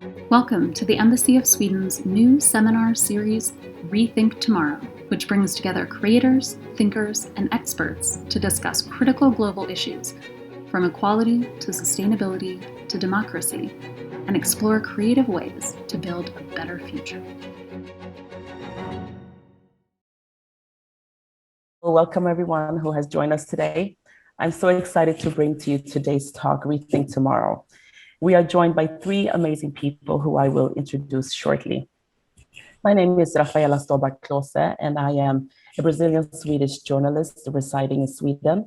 Welcome to the Embassy of Sweden's new seminar series, Rethink Tomorrow, which brings together creators, thinkers, and experts to discuss critical global issues, from equality to sustainability to democracy, and explore creative ways to build a better future. Welcome everyone who has joined us today. I'm so excited to bring to you today's talk, Rethink Tomorrow. We are joined by three amazing people who I will introduce shortly. My name is Rafaela Stålbalk Klose, and I am a Brazilian-Swedish journalist residing in Sweden.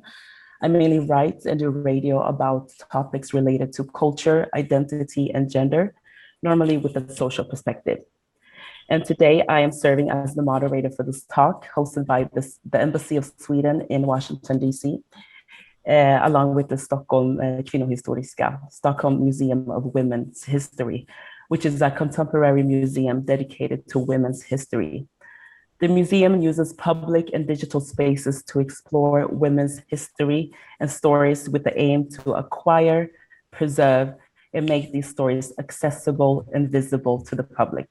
I mainly write and do radio about topics related to culture, identity, and gender, normally with a social perspective. And today I am serving as the moderator for this talk, hosted by the Embassy of Sweden in Washington, D.C., along with the Stockholms Kvinnohistoriska, Stockholm Museum of Women's History, which is a contemporary museum dedicated to women's history. The museum uses public and digital spaces to explore women's history and stories with the aim to acquire, preserve, and make these stories accessible and visible to the public.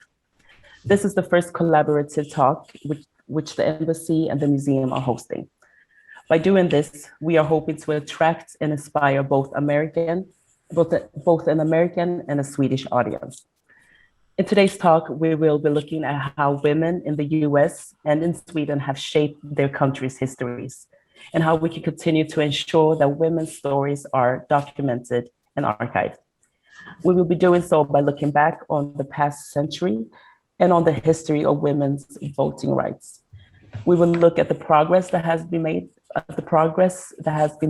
This is the first collaborative talk which the Embassy and the museum are hosting. By doing this, we are hoping to attract and inspire both an American and a Swedish audience. In today's talk, we will be looking at how women in the US and in Sweden have shaped their country's histories, and how we can continue to ensure that women's stories are documented and archived. We will be doing so by looking back on the past century and on the history of women's voting rights. We will look at the progress that has been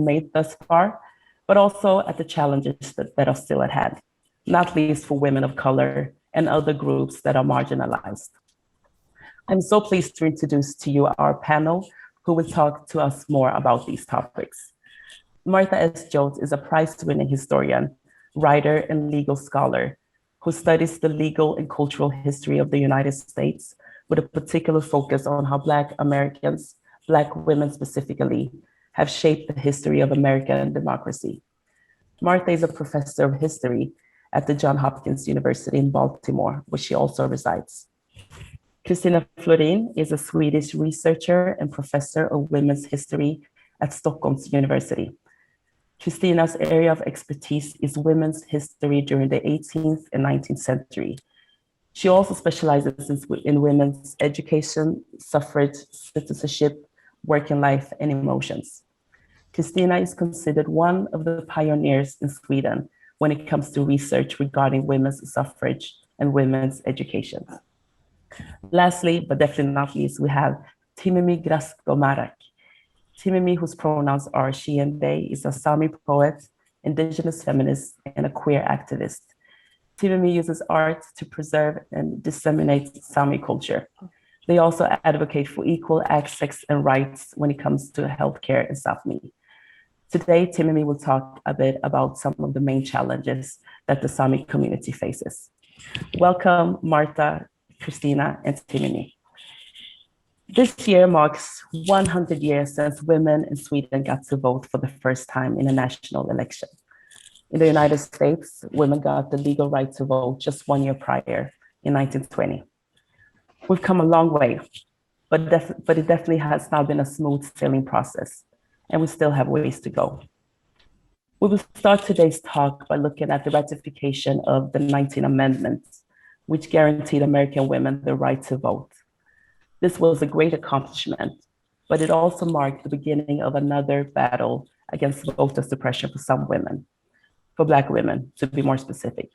made thus far, but also at the challenges that are still at hand, not least for women of color and other groups that are marginalized. I'm so pleased to introduce to you our panel, who will talk to us more about these topics. Martha S. Jones is a prize-winning historian, writer, and legal scholar who studies the legal and cultural history of the United States with a particular focus on how Black Americans, Black women specifically, have shaped the history of American democracy. Martha is a professor of history at the Johns Hopkins University in Baltimore, where she also resides. Christina Florin is a Swedish researcher and professor of women's history at Stockholms University. Christina's area of expertise is women's history during the 18th and 19th century. She also specializes in women's education, suffrage, citizenship, working life, and emotions. Christina is considered one of the pioneers in Sweden when it comes to research regarding women's suffrage and women's education. Lastly, but definitely not least, we have Timimie Gassko Märak. Timimie, whose pronouns are she and they, is a Sami poet, indigenous feminist, and a queer activist. Timimie uses art to preserve and disseminate Sami culture. They also advocate for equal access and rights when it comes to healthcare in Sami. Today, Timimie will talk a bit about some of the main challenges that the Sami community faces. Welcome, Martha, Christina, and Timimie. This year marks 100 years since women in Sweden got to vote for the first time in a national election. In the United States, women got the legal right to vote just 1 year prior, in 1920. We've come a long way, but it definitely has not been a smooth sailing process, and we still have ways to go. We will start today's talk by looking at the ratification of the 19 Amendments, which guaranteed American women the right to vote. This was a great accomplishment, but it also marked the beginning of another battle against voter suppression for some women, for Black women, to be more specific.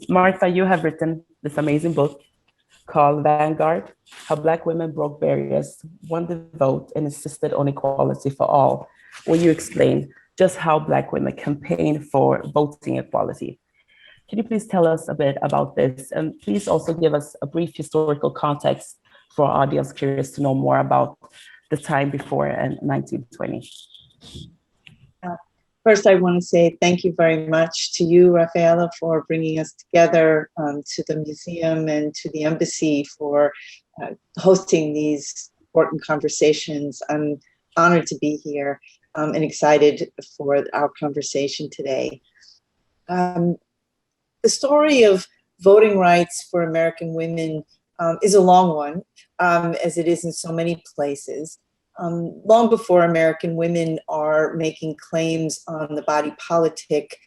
Martha, you have written this amazing book called Vanguard, How Black Women Broke Barriers, Won the Vote, and Insisted on Equality for All, where you explain just how Black women campaigned for voting equality. Can you please tell us a bit about this? And please also give us a brief historical context for our audience curious to know more about the time before 1920. First, I want to say thank you very much to you, Rafaela, for bringing us together, to the museum and to the embassy for hosting these important conversations. I'm honored to be here and excited for our conversation today. the story of voting rights for American women is a long one, as it is in so many places. Long before American women are making claims on the body politic,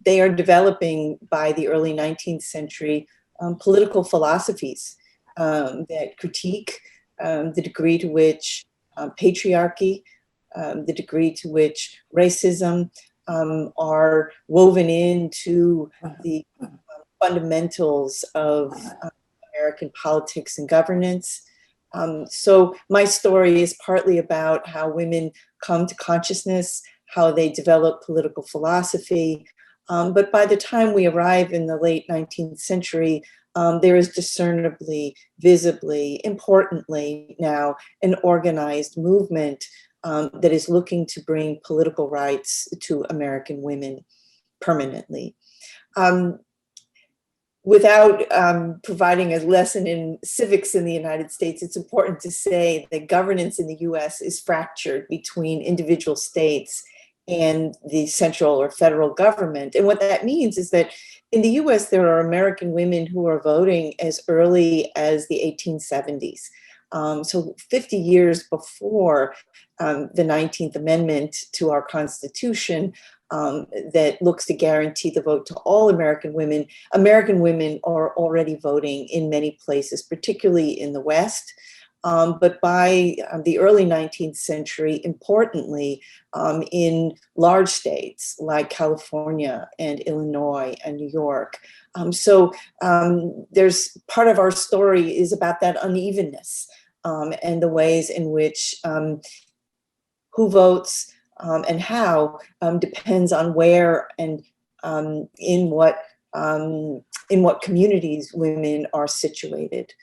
they are developing by the early 19th century political philosophies that critique the degree to which patriarchy, the degree to which racism are woven into the fundamentals of American politics and governance. So my story is partly about how women come to consciousness, how they develop political philosophy. But by the time we arrive in the late 19th century, there is discernibly, visibly, importantly now, an organized movement that is looking to bring political rights to American women permanently. Without providing a lesson in civics in the United States, it's important to say that governance in the US is fractured between individual states and the central or federal government. And what that means is that in the US, there are American women who are voting as early as the 1870s. So 50 years before the 19th Amendment to our Constitution, that looks to guarantee the vote to all American women are already voting in many places, particularly in the West. But by the early 19th century, importantly, in large states like California and Illinois and New York. So there's part of our story is about that unevenness and the ways in which who votes and how depends on where and in what communities women are situated.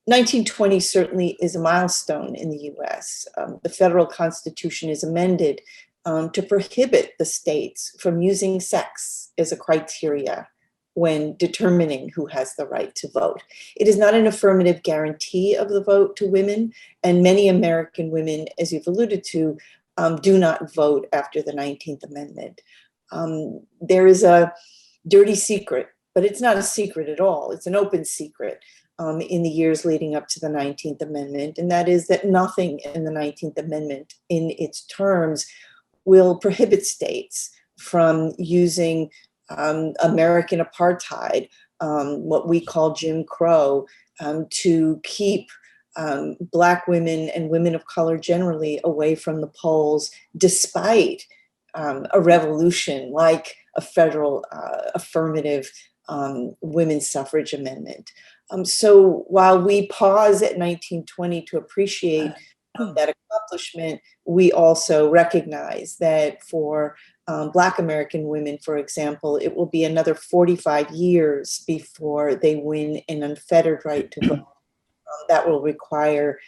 1920 certainly is a milestone in the US. The federal constitution is amended to prohibit the states from using sex as a criteria when determining who has the right to vote. It is not an affirmative guarantee of the vote to women, and many American women, as you've alluded to, do not vote after the 19th Amendment. There is a dirty secret, but it's not a secret at all. It's an open secret in the years leading up to the 19th Amendment, and that is that nothing in the 19th Amendment in its terms will prohibit states from using American apartheid, what we call Jim Crow, to keep Black women and women of color generally away from the polls, despite a revolution like a federal affirmative women's suffrage amendment. So while we pause at 1920 to appreciate that accomplishment, we also recognize that for Black American women, for example, it will be another 45 years before they win an unfettered right to vote. That will require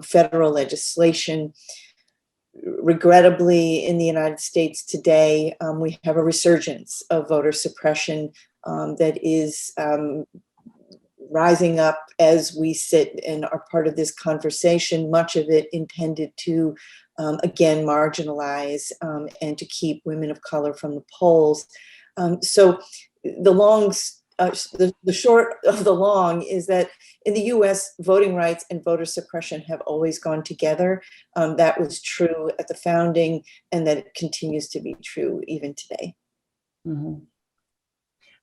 federal legislation. Regrettably, in the United States today, we have a resurgence of voter suppression that is rising up as we sit and are part of this conversation, much of it intended to, again, marginalize and to keep women of color from the polls. So the short of the long is that in the US, voting rights and voter suppression have always gone together. That was true at the founding, and that it continues to be true even today. Mm-hmm.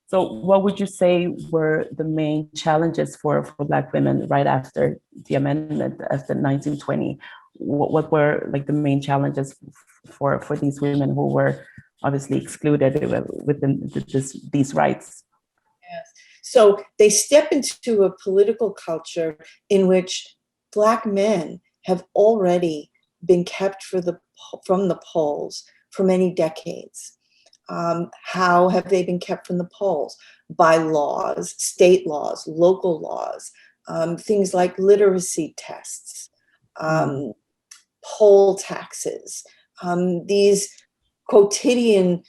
So what would you say were the main challenges for Black women right after the amendment, after 1920? What were like the main challenges for these women who were obviously excluded within these rights? Yes. So they step into a political culture in which Black men have already been kept from the polls for many decades. How have they been kept from the polls? By laws, state laws, local laws, things like literacy tests, poll taxes, these quotidian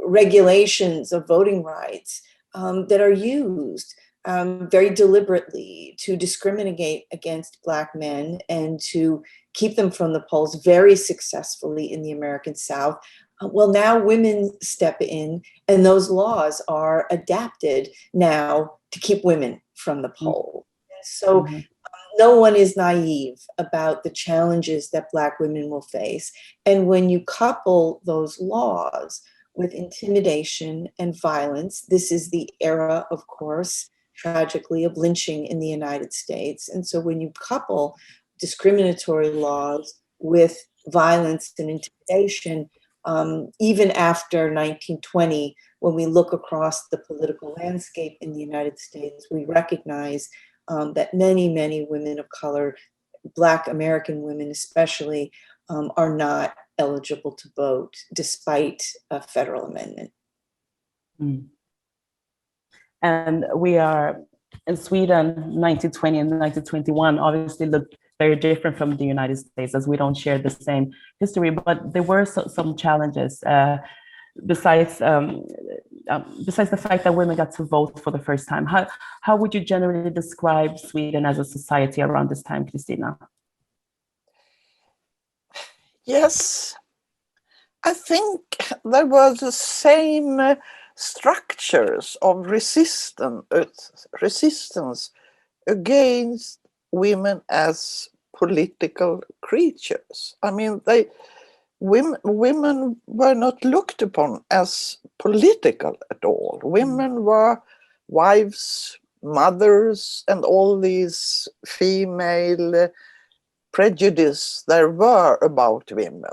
regulations of voting rights that are used very deliberately to discriminate against Black men and to keep them from the polls very successfully in the American South. Well, now women step in, and those laws are adapted now to keep women from the poll. So no one is naive about the challenges that Black women will face. And when you couple those laws with intimidation and violence, this is the era, of course, tragically, of lynching in the United States. And so when you couple discriminatory laws with violence and intimidation, even after 1920, when we look across the political landscape in the United States, we recognize that many, many women of color, Black American women especially, are not eligible to vote despite a federal amendment. And we are in Sweden, 1920 and 1921 obviously looked very different from the United States, as we don't share the same history, but there were some challenges. Besides the fact that women got to vote for the first time, how would you generally describe Sweden as a society around this time, Christina? Yes, I think there was the same structures of resistance against women as political creatures. I mean, women were not looked upon as political at all. Women were wives, mothers, and all these female prejudice there were about women.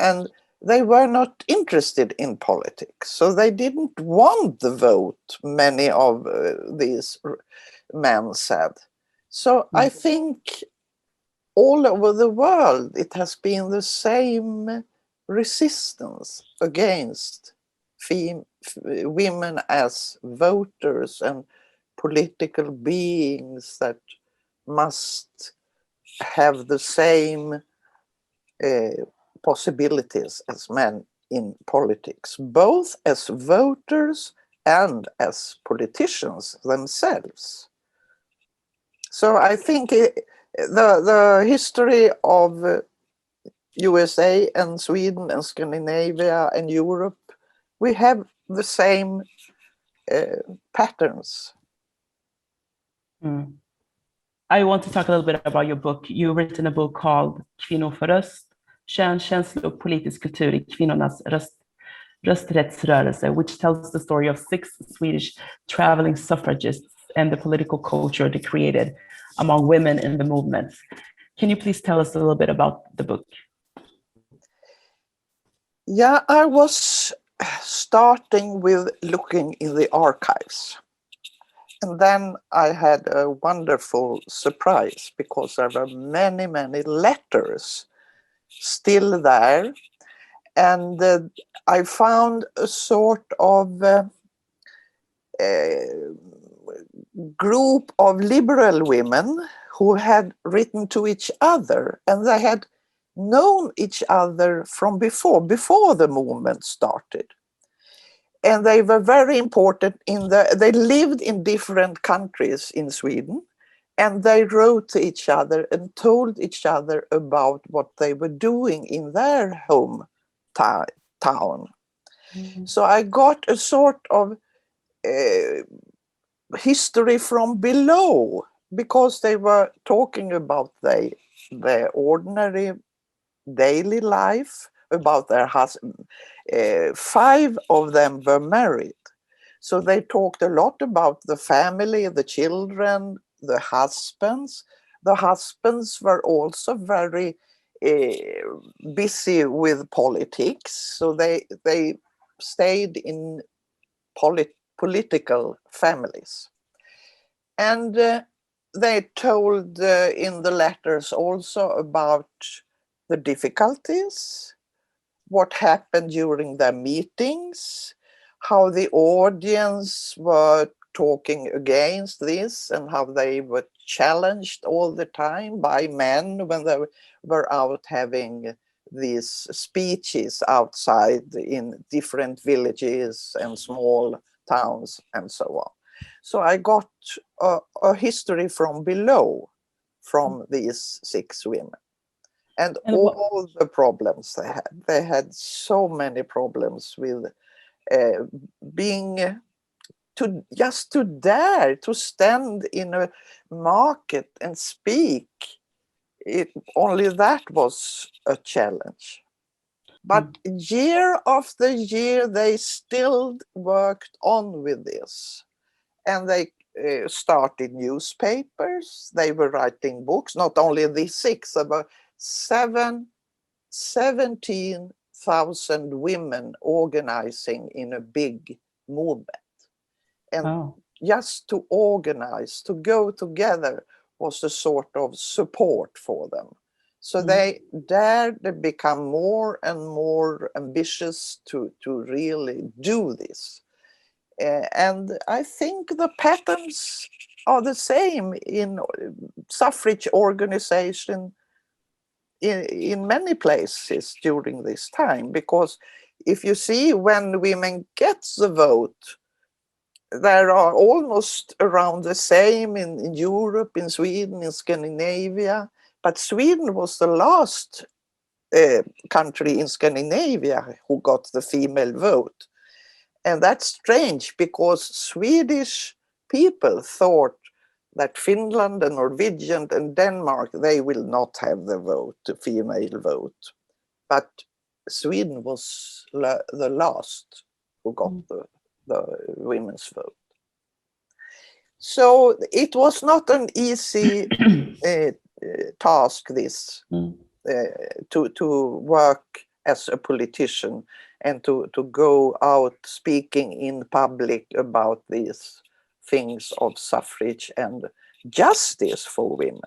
And they were not interested in politics. So they didn't want the vote, many of these men said. So I think all over the world, it has been the same resistance against women as voters and political beings that must have the same possibilities as men in politics, both as voters and as politicians themselves. So I think the history of USA and Sweden and Scandinavia and Europe, we have the same patterns. I want to talk a little bit about your book. You've written a book called Kvinnor för röst, känslor och politisk kultur i kvinnornas rösträttsrörelse, which tells the story of 6 Swedish traveling suffragists and the political culture they created among women in the movement. Can you please tell us a little bit about the book? Yeah, I was starting with looking in the archives. And then I had a wonderful surprise because there were many, many letters still there. And I found a sort of group of liberal women who had written to each other, and they had known each other from before the movement started. And they were very important they lived in different countries in Sweden, and they wrote to each other and told each other about what they were doing in their home town. So I got a sort of history from below, because they were talking about their ordinary daily life, about their husband. 5 of them were married. So they talked a lot about the family, the children, the husbands. The husbands were also very busy with politics. So they stayed in political families. And they told in the letters also about the difficulties, what happened during their meetings, how the audience were talking against this, and how they were challenged all the time by men when they were out having these speeches outside in different villages and small towns and so on. So I got a history from below from these 6 women. And all the problems they had. They had so many problems with being to dare to stand in a market and speak. Only that was a challenge. But year after year, they still worked on with this. And they started newspapers. They were writing books, not only these 6, about 17,000 women organizing in a big movement. And just to organize, to go together was a sort of support for them. So they dared to become more and more ambitious to really do this. And I think the patterns are the same in suffrage organization in many places during this time, because if you see when women get the vote, there are almost around the same in Europe, in Sweden, in Scandinavia, but Sweden was the last country in Scandinavia who got the female vote. And that's strange, because Swedish people thought that Finland and Norwegian and Denmark, they will not have the vote, the female vote. But Sweden was the last who got the women's vote. So it was not an easy task, this, to work as a politician and to go out speaking in public about these things of suffrage and justice for women.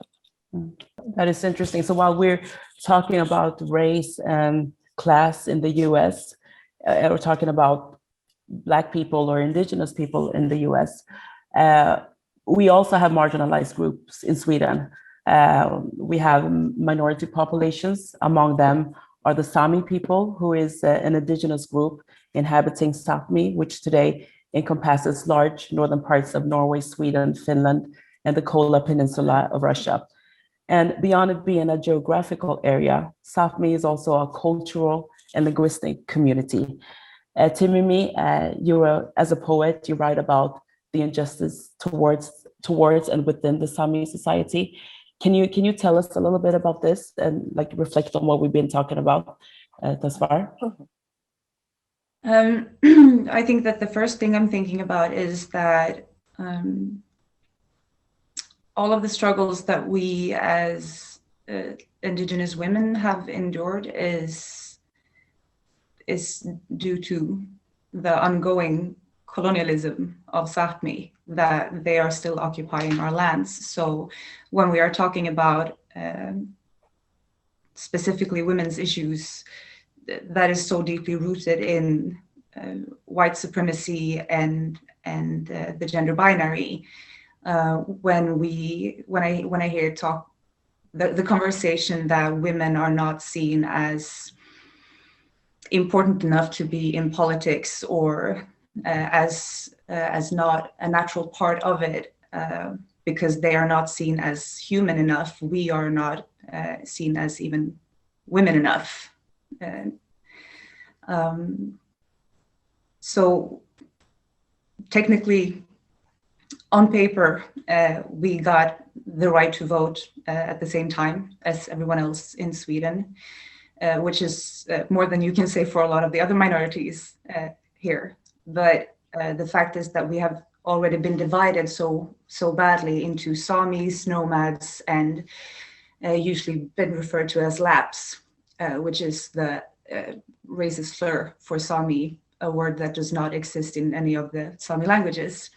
That is interesting. So while we're talking about race and class in the US, we're talking about Black people or indigenous people in the US, we also have marginalized groups in Sweden. We have minority populations. Among them are the Sami people, who is an indigenous group inhabiting Sápmi, which today encompasses large northern parts of Norway, Sweden, Finland, and the Kola Peninsula of Russia. And beyond it being a geographical area, Sápmi is also a cultural and linguistic community. Timimie, as a poet, you write about the injustice towards and within the Sami society. Can you tell us a little bit about this and like reflect on what we've been talking about thus far? I think that the first thing I'm thinking about is that all of the struggles that we as Indigenous women have endured is due to the ongoing colonialism of Sápmi, that they are still occupying our lands. So when we are talking about specifically women's issues, that is so deeply rooted in white supremacy and the gender binary. When I hear talk, the conversation that women are not seen as important enough to be in politics, or as not a natural part of it, because they are not seen as human enough. We are not seen as even women enough. So technically, on paper, we got the right to vote at the same time as everyone else in Sweden, which is more than you can say for a lot of the other minorities here. But the fact is that we have already been divided so badly into Samis, nomads, and usually been referred to as Laps, which is the racist slur for Sami, a word that does not exist in any of the Sami languages.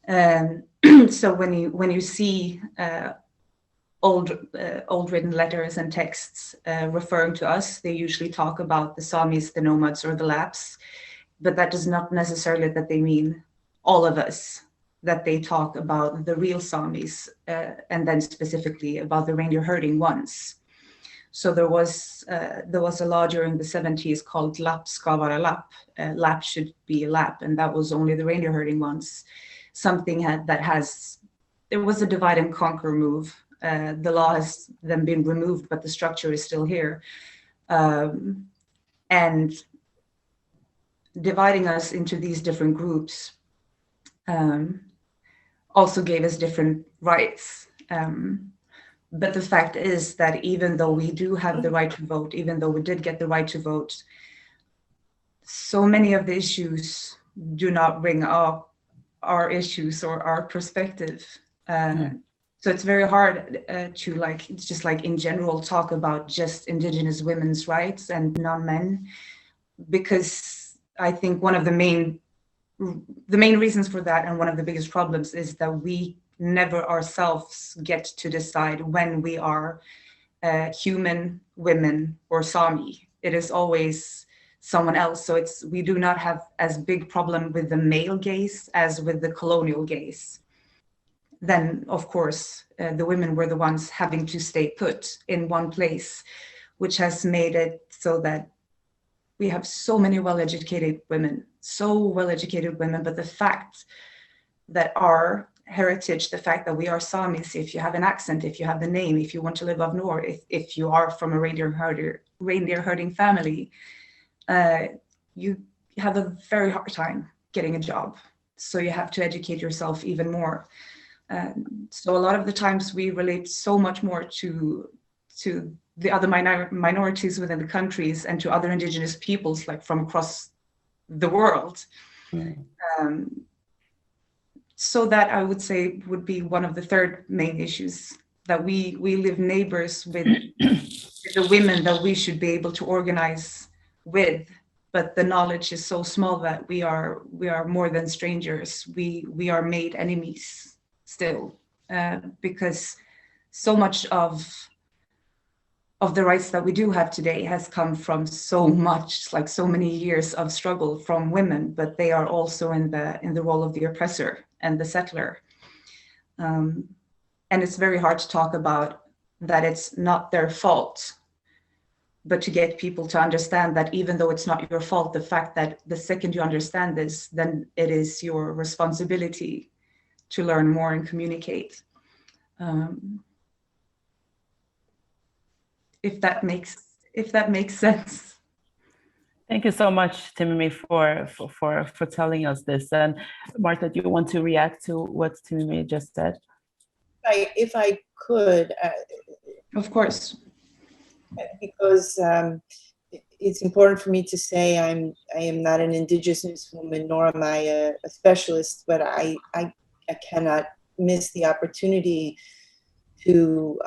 So when you see old written letters and texts referring to us, they usually talk about the Samis, the nomads, or the Laps, but that does not necessarily that they mean all of us, that they talk about the real Samis, and then specifically about the reindeer herding ones. So there was a law during the 70s called Lapp ska vara lapp, Lapp should be a Lapp, and that was only the reindeer herding ones. There was a divide and conquer move The law has then been removed, but the structure is still here. And dividing us into these different groups also gave us different rights. But the fact is that even though we do have the right to vote, even though we did get the right to vote, so many of the issues do not bring up our issues or our perspective. So it's very hard to like, it's just like in general talk about just Indigenous women's rights and non-men, because I think one of the main reasons for that, and one of the biggest problems, is that we never ourselves get to decide when we are human, women, or Sami. It is always someone else. So we do not have as big problem with the male gaze as with the colonial gaze. Then, of course, the women were the ones having to stay put in one place, which has made it so that we have so many well-educated women, but the fact that our heritage, the fact that we are Samis, if you have an accent, if you have the name, if you want to live up north, if you are from a reindeer herding family, you have a very hard time getting a job. So you have to educate yourself even more. So a lot of the times we relate so much more to the other minorities within the countries and to other Indigenous peoples, like from across the world. So that, I would say, would be one of the third main issues, that we live neighbors with the women that we should be able to organize with, but the knowledge is so small that we are more than strangers. We are made enemies still, because so much of the rights that we do have today has come from so many years of struggle from women, but they are also in the role of the oppressor and the settler. And it's very hard to talk about that it's not their fault, but to get people to understand that even though it's not your fault, the fact that the second you understand this, then it is your responsibility to learn more and communicate. If that makes sense. Thank you so much, Timimie, for telling us this. And Martha, do you want to react to what Timimie just said? If I could. Of course. Because it's important for me to say I am not an Indigenous woman, nor am I a specialist, but I cannot miss the opportunity to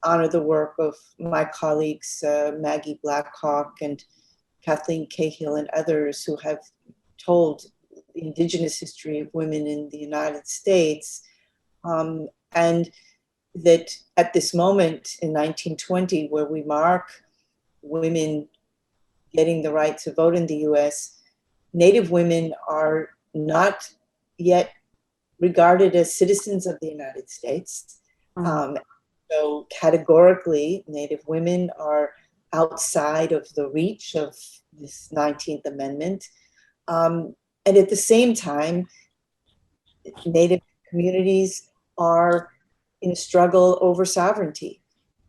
honor the work of my colleagues, Maggie Blackhawk and Kathleen Cahill and others who have told the Indigenous history of women in the United States. And that at this moment in 1920, where we mark women getting the right to vote in the US, Native women are not yet regarded as citizens of the United States. So categorically, Native women are outside of the reach of this 19th Amendment. And at the same time, Native communities are in a struggle over sovereignty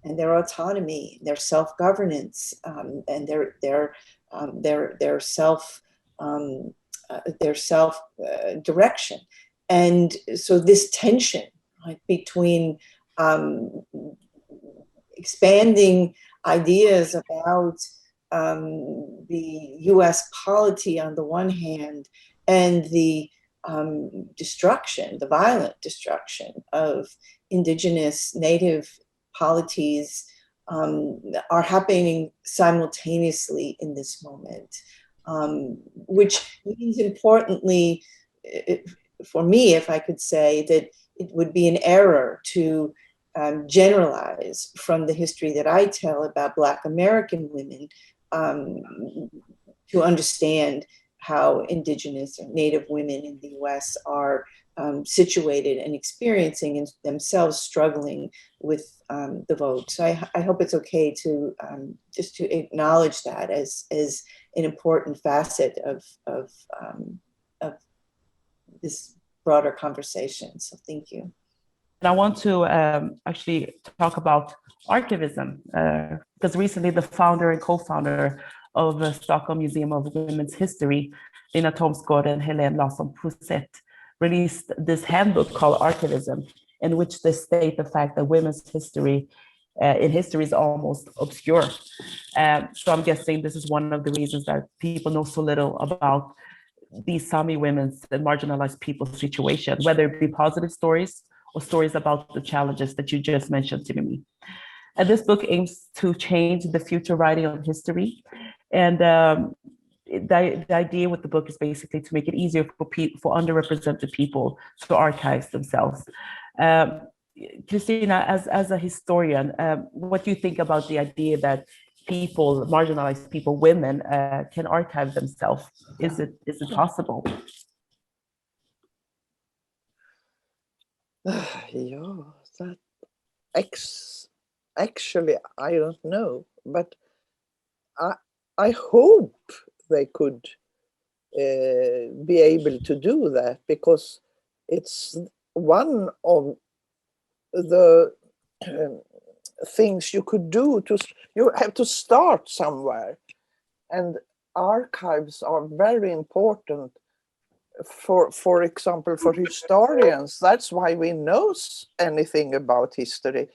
and their autonomy, their self-governance, and their self direction. And so this tension, right, between expanding ideas about the U.S. polity on the one hand, and the destruction, the violent destruction of Indigenous Native polities are happening simultaneously in this moment, which means importantly, for me, if I could say, that it would be an error to generalize from the history that I tell about Black American women to understand how Indigenous or Native women in the US are situated and experiencing and themselves struggling with the vote. So I hope it's okay to just to acknowledge that as an important facet of this broader conversation. So thank you. I want to actually talk about archivism, because recently the founder and co-founder of the Stockholm Museum of Women's History, Lina Thomsgård and Helene Larsson-Poset, released this handbook called Archivism, in which they state the fact that women's history in history is almost obscure. So I'm guessing this is one of the reasons that people know so little about these Sami women's and marginalized people's situation, whether it be positive stories or stories about the challenges that you just mentioned, Timimie. And this book aims to change the future writing of history. And the idea with the book is basically to make it easier for underrepresented people to archive themselves. Christina, as a historian, what do you think about the idea that people, marginalized people, women, can archive themselves? Is it possible? Yeah, that actually I don't know, but I hope they could be able to do that, because it's one of the things you could do. You have to start somewhere, and archives are very important. For example, for historians, that's why we know anything about history,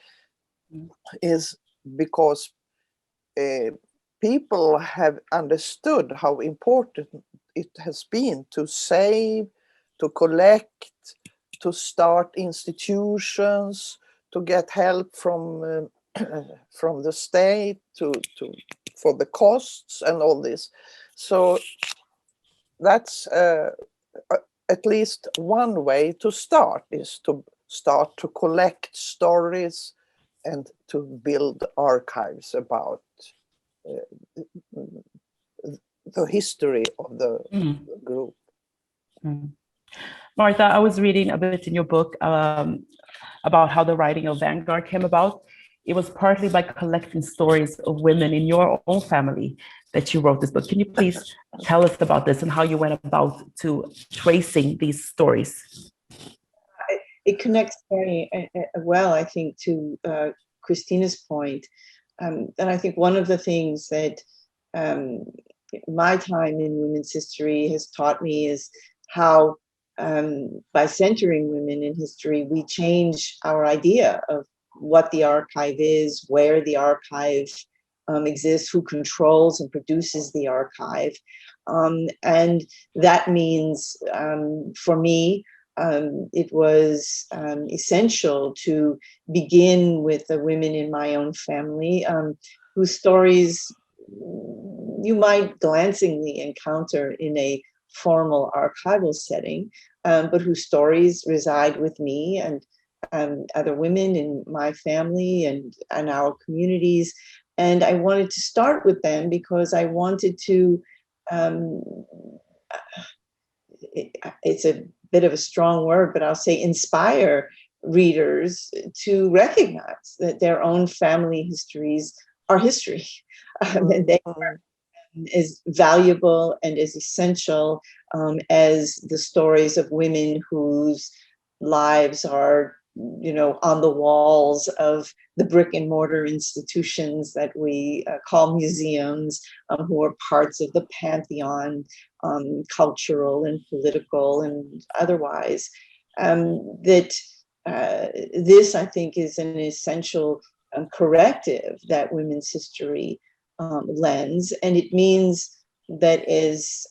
is because people have understood how important it has been to save, to collect, to start institutions, to get help from from the state, for the costs and all this. So that's at least one way to start, is to start to collect stories and to build archives about the history of the group. Martha, I was reading a bit in your book about how the writing of Vanguard came about. It was partly by collecting stories of women in your own family that you wrote this book. Can you please tell us about this and how you went about to tracing these stories? It connects very well, I think, to Christina's point. And I think one of the things that my time in women's history has taught me is how by centering women in history, we change our idea of what the archive is, where the archive exists, who controls and produces the archive. And that means, for me, it was essential to begin with the women in my own family, whose stories you might glancingly encounter in a formal archival setting, but whose stories reside with me and other women in my family and our communities. And I wanted to start with them because I wanted to, it's a bit of a strong word, but I'll say inspire readers to recognize that their own family histories are history. And they are as valuable and as essential as the stories of women whose lives are, on the walls of the brick and mortar institutions that we call museums, who are parts of the pantheon, cultural and political and otherwise. This, I think, is an essential corrective that women's history lends. And it means that as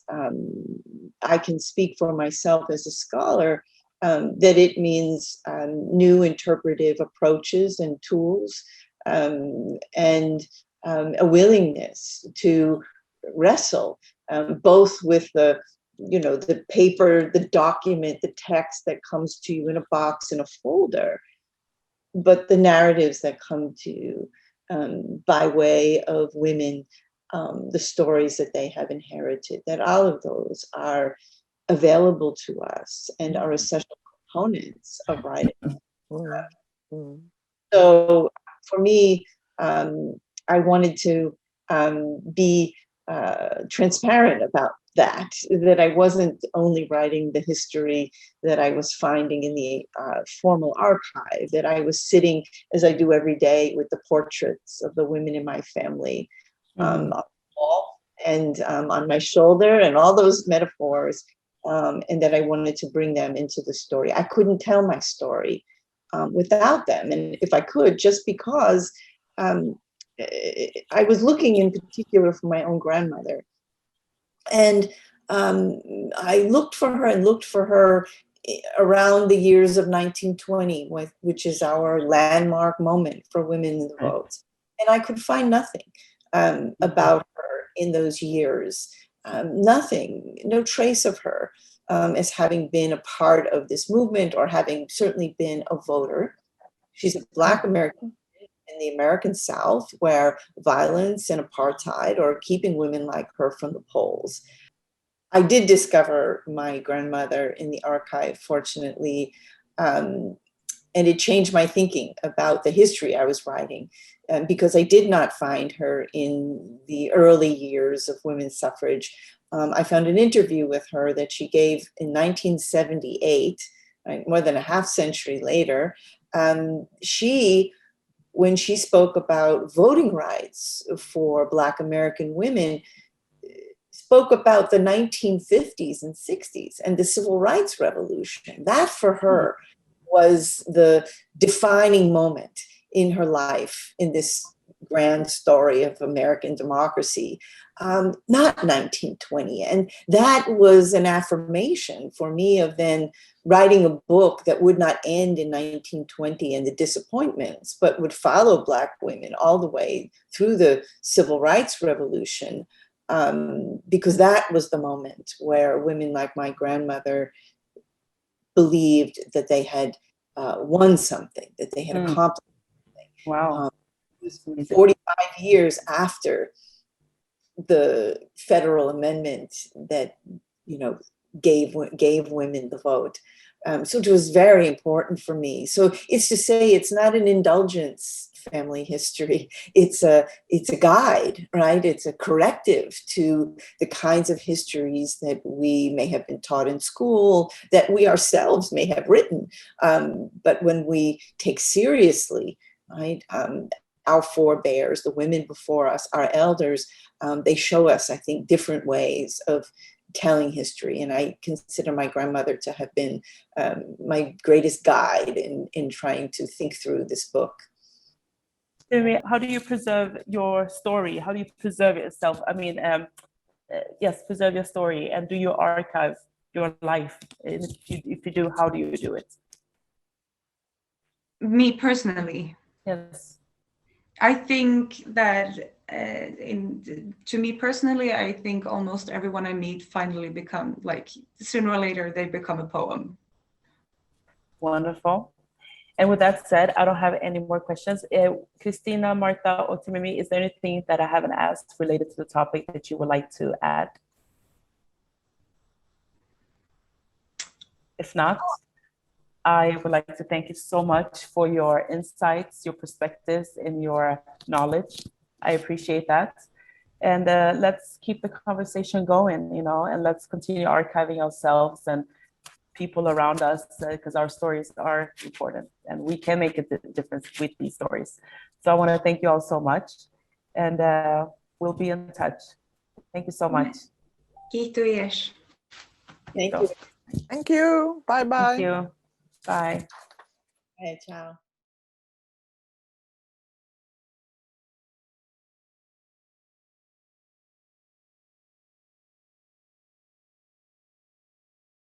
I can speak for myself as a scholar, that it means new interpretive approaches and tools, and a willingness to wrestle both with the paper, the document, the text that comes to you in a box, in a folder, but the narratives that come to you by way of women, the stories that they have inherited, that all of those are available to us and are essential components of writing. So for me, I wanted to be transparent about that I wasn't only writing the history that I was finding in the formal archive, that I was sitting, as I do every day, with the portraits of the women in my family on the wall and on my shoulder, and all those metaphors, and that I wanted to bring them into the story. I couldn't tell my story without them, and if I could, just because I was looking in particular for my own grandmother. And I looked for her around the years of 1920, which is our landmark moment for women in the vote. And I could find nothing about her in those years. Nothing, no trace of her as having been a part of this movement or having certainly been a voter. She's a Black American in the American South, where violence and apartheid are keeping women like her from the polls. I did discover my grandmother in the archive, fortunately, and it changed my thinking about the history I was writing, because I did not find her in the early years of women's suffrage. I found an interview with her that she gave in 1978, right, more than a half century later. When she spoke about voting rights for Black American women, spoke about the 1950s and 60s and the Civil Rights Revolution. That for her was the defining moment in her life, in this grand story of American democracy, not 1920. And that was an affirmation for me of then writing a book that would not end in 1920 and the disappointments, but would follow Black women all the way through the Civil Rights Revolution, because that was the moment where women like my grandmother believed that they had won something, that they had accomplished something. Wow. It was 45 years after the federal amendment that, gave women the vote. So it was very important for me. So it's to say, it's not an indulgence, family history. It's a guide, right? It's a corrective to the kinds of histories that we may have been taught in school, that we ourselves may have written. But when we take seriously, right, our forebears, the women before us, our elders, they show us, I think, different ways of telling history. And I consider my grandmother to have been my greatest guide in trying to think through this book. How do you preserve your story? How do you preserve yourself? I mean, yes, preserve your story. And do you archive your life? If you do, how do you do it? Me personally, yes, I think that to me personally, I think almost everyone I meet finally become, like, sooner or later, they become a poem. Wonderful. And with that said, I don't have any more questions. Christina, Martha, or Timimie, is there anything that I haven't asked related to the topic that you would like to add? If not, I would like to thank you so much for your insights, your perspectives, and your knowledge. I appreciate that. And let's keep the conversation going, and let's continue archiving ourselves and people around us, because our stories are important and we can make a difference with these stories. So I want to thank you all so much, and we'll be in touch. Thank you so much. Thank you. Thank you. Bye-bye. Thank you. Bye. Bye, ciao.